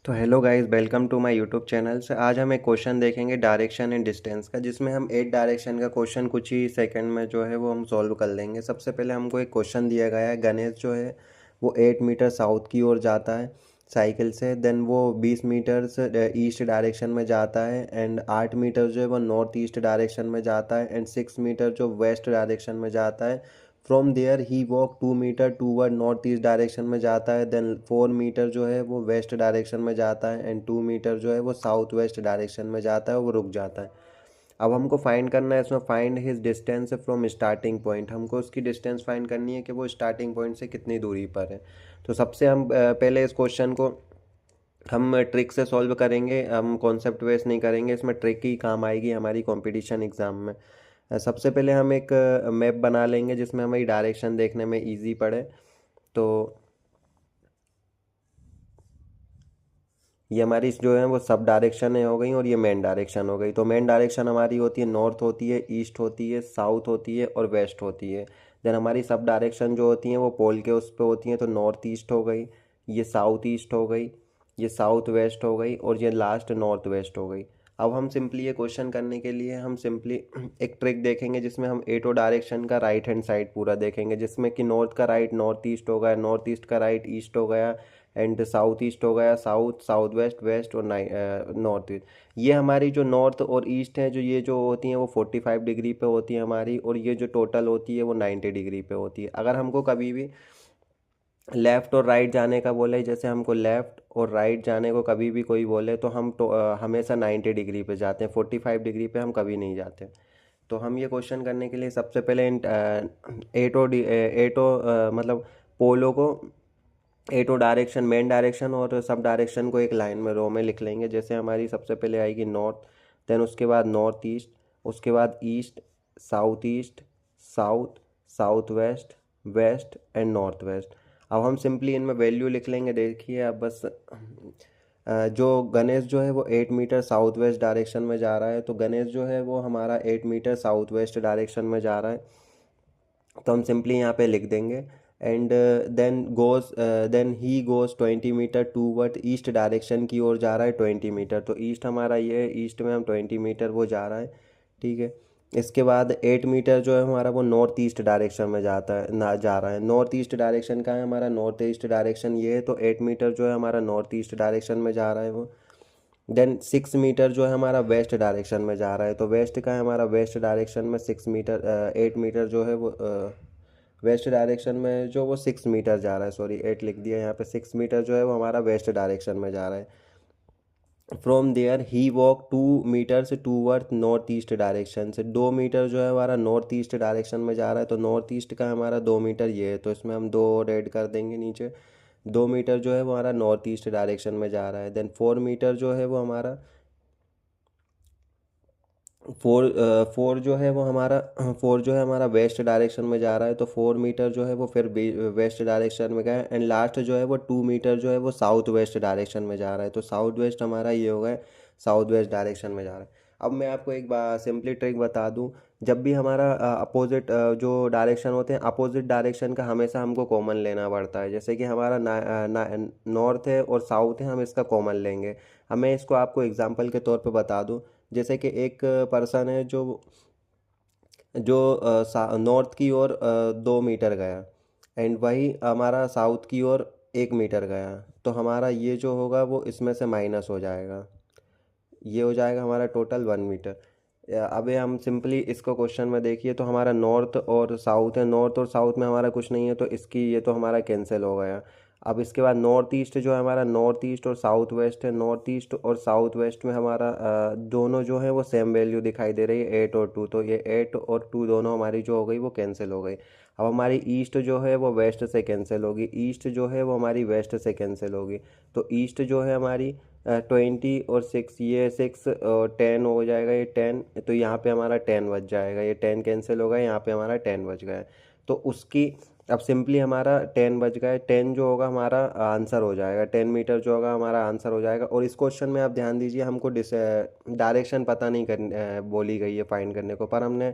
तो hello guys, welcome to my YouTube channel. से आज हम एक क्वेश्चन देखेंगे डायरेक्शन एंड डिस्टेंस का, जिसमें हम 8 डायरेक्शन का क्वेश्चन कुछ ही सेकंड में जो है वो हम सॉल्व कर लेंगे। सबसे पहले हमको एक क्वेश्चन दिया गया है। गणेश जो है वो 8 मीटर साउथ की ओर जाता है साइकिल से। देन वो 20 मीटर्स ईस्ट डायरेक्शन में जाता है एंड 8 मीटर जो है वो नॉर्थ ईस्ट डायरेक्शन में जाता है एंड 6 मीटर जो वेस्ट डायरेक्शन में जाता है। From there he walk 2 meter toward north east direction में जाता है। देन 4 मीटर जो है वो वेस्ट डायरेक्शन में जाता है एंड 2 मीटर जो है वो साउथ वेस्ट डायरेक्शन में जाता है, वो रुक जाता है। अब हमको फाइंड करना है इसमें, find his distance from starting point. हमको उसकी डिस्टेंस फाइंड करनी है कि वो स्टार्टिंग पॉइंट से कितनी दूरी पर है। तो सबसे हम पहले इस क्वेश्चन को हम ट्रिक से सॉल्व करेंगे, हम कॉन्सेप्ट बेस नहीं करेंगे। इसमें ट्रिक ही काम आएगी हमारी कंपटीशन एग्ज़ाम में। सबसे पहले हम एक मैप बना लेंगे जिसमें हमें डायरेक्शन देखने में इजी पड़े। तो ये हमारी जो है वो सब डायरेक्शन है हो गई और ये मेन डायरेक्शन हो गई। तो मेन डायरेक्शन हमारी होती है नॉर्थ होती है, ईस्ट होती है, साउथ होती है और वेस्ट होती है। देन हमारी सब डायरेक्शन जो होती हैं वो पोल के उस पर होती हैं। तो नॉर्थ ईस्ट हो गई, ये साउथ ईस्ट हो गई, ये साउथ वेस्ट हो गई और ये लास्ट नॉर्थ वेस्ट हो गई। अब हम सिंपली ये क्वेश्चन करने के लिए हम सिंपली एक ट्रिक देखेंगे जिसमें हम एटो डायरेक्शन का राइट हैंड साइड पूरा देखेंगे, जिसमें कि नॉर्थ का राइट नॉर्थ ईस्ट हो गया, नॉर्थ ईस्ट का राइट ईस्ट हो गया एंड साउथ ईस्ट हो गया, साउथ साउथ वेस्ट वेस्ट और नॉर्थ ईस्ट। ये हमारी जो नॉर्थ और ईस्ट है, जो ये जो होती हैं वो 45 डिग्री पे होती है हमारी, और ये जो टोटल होती है वो 90 डिग्री पे होती है। अगर हमको कभी भी लेफ़्ट और राइट जाने का बोले, जैसे हमको लेफ़्ट और राइट जाने को कभी भी कोई बोले तो हम हमेशा 90 डिग्री पे जाते हैं, 45 डिग्री पे हम कभी नहीं जाते। तो हम ये क्वेश्चन करने के लिए सबसे पहले इन मतलब पोलो को, एटो डायरेक्शन, मेन डायरेक्शन और सब डायरेक्शन को एक लाइन में रो में लिख लेंगे। जैसे हमारी सबसे पहले आएगी नॉर्थ, देन उसके बाद नॉर्थ ईस्ट, उसके बाद east, south, south west, west and north west. अब हम सिंपली इनमें वैल्यू लिख लेंगे। देखिए अब बस जो गणेश जो है वो 8 मीटर साउथ वेस्ट डायरेक्शन में जा रहा है, तो गणेश जो है वो हमारा 8 मीटर साउथ वेस्ट डायरेक्शन में जा रहा है। तो हम सिंपली यहाँ पे लिख देंगे and then he goes 20 meter toward east direction की ओर जा रहा है 20 मीटर। तो ईस्ट हमारा ये है, ईस्ट में हम 20 मीटर वो जा रहा है, ठीक है। इसके बाद 8 मीटर जो है हमारा वो नॉर्थ ईस्ट डायरेक्शन में जाता है ना जा रहा है। नॉर्थ ईस्ट डायरेक्शन का है हमारा, नॉर्थ ईस्ट डायरेक्शन ये है, तो 8 मीटर जो है हमारा नॉर्थ ईस्ट डायरेक्शन में जा रहा है वो। देन 6 मीटर जो है हमारा वेस्ट डायरेक्शन में जा रहा है, तो वेस्ट का है हमारा, वेस्ट डायरेक्शन में 8 मीटर जो है वो वेस्ट डायरेक्शन में जो वो 6 मीटर जा रहा है, सॉरी 8 लिख दिया यहाँ पे, 6 मीटर जो है वो हमारा वेस्ट डायरेक्शन में जा रहा है। From there he walk 2 meters toward north east direction, से 2 मीटर जो है हमारा नॉर्थ ईस्ट डायरेक्शन में जा रहा है। तो नॉर्थ ईस्ट का हमारा 2 मीटर ये है, तो इसमें हम 2 और ऐड कर देंगे नीचे। 2 मीटर जो है वो हमारा नॉर्थ ईस्ट डायरेक्शन में जा रहा है। देन 4 मीटर जो है वो हमारा फोर जो है वो हमारा 4 जो है हमारा वेस्ट डायरेक्शन में जा रहा है, तो 4 मीटर जो है वो फिर वेस्ट डायरेक्शन में गया एंड लास्ट जो है वो 2 मीटर जो है वो साउथ वेस्ट डायरेक्शन में जा रहा है। तो साउथ वेस्ट हमारा ये होगा, साउथ वेस्ट डायरेक्शन में जा रहा है। अब मैं आपको एक बार सिंपली ट्रिक बता दूं, जब भी हमारा अपोजिट जो डायरेक्शन होते हैं, अपोजिट डायरेक्शन का हमेशा हमको कॉमन लेना पड़ता है। जैसे कि हमारा नॉर्थ है और साउथ है, हम इसका कॉमन लेंगे। हमें इसको आपको एग्जांपल के तौर पे बता दूं, जैसे कि एक पर्सन है जो जो नॉर्थ की ओर 2 मीटर गया एंड वही हमारा साउथ की ओर 1 मीटर गया, तो हमारा ये जो होगा वो इसमें से माइनस हो जाएगा, ये हो जाएगा हमारा टोटल 1 मीटर। अबे हम सिंपली इसको क्वेश्चन में देखिए, तो हमारा नॉर्थ और साउथ है, नॉर्थ और साउथ में हमारा कुछ नहीं है, तो इसकी ये तो हमारा कैंसिल हो गया। अब इसके बाद नॉर्थ ईस्ट जो है हमारा, नॉर्थ ईस्ट और साउथ वेस्ट है, नॉर्थ ईस्ट और साउथ वेस्ट में हमारा दोनों जो है वो सेम वैल्यू दिखाई दे रही है, 8 और 2। तो ये 8 और 2 दोनों हमारी जो हो गई वो कैंसिल हो गई। अब हमारी ईस्ट जो है वो वेस्ट से कैंसिल होगी, ईस्ट जो है वो हमारी वेस्ट से कैंसिल होगी। तो ईस्ट जो है हमारी 20 और 6, ये 6 और 10 हो जाएगा, ये 10, तो यहाँ पे हमारा 10 बच जाएगा, ये 10 कैंसिल होगा, यहाँ पे हमारा 10 बच गया। तो उसकी अब सिंपली हमारा 10 बज गए, 10 जो होगा हमारा आंसर हो जाएगा, 10 मीटर जो होगा हमारा आंसर हो जाएगा। और इस क्वेश्चन में आप ध्यान दीजिए, हमको डायरेक्शन पता नहीं बोली गई है फाइंड करने को, पर हमने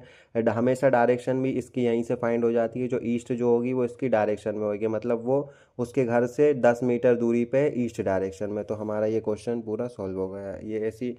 हमेशा डायरेक्शन भी इसकी यहीं से फाइंड हो जाती है। जो ईस्ट जो होगी वो इसकी डायरेक्शन में होगी, मतलब वो उसके घर से 10 मीटर दूरी पे ईस्ट डायरेक्शन में। तो हमारा ये क्वेश्चन पूरा सॉल्व हो गया है। ये ऐसी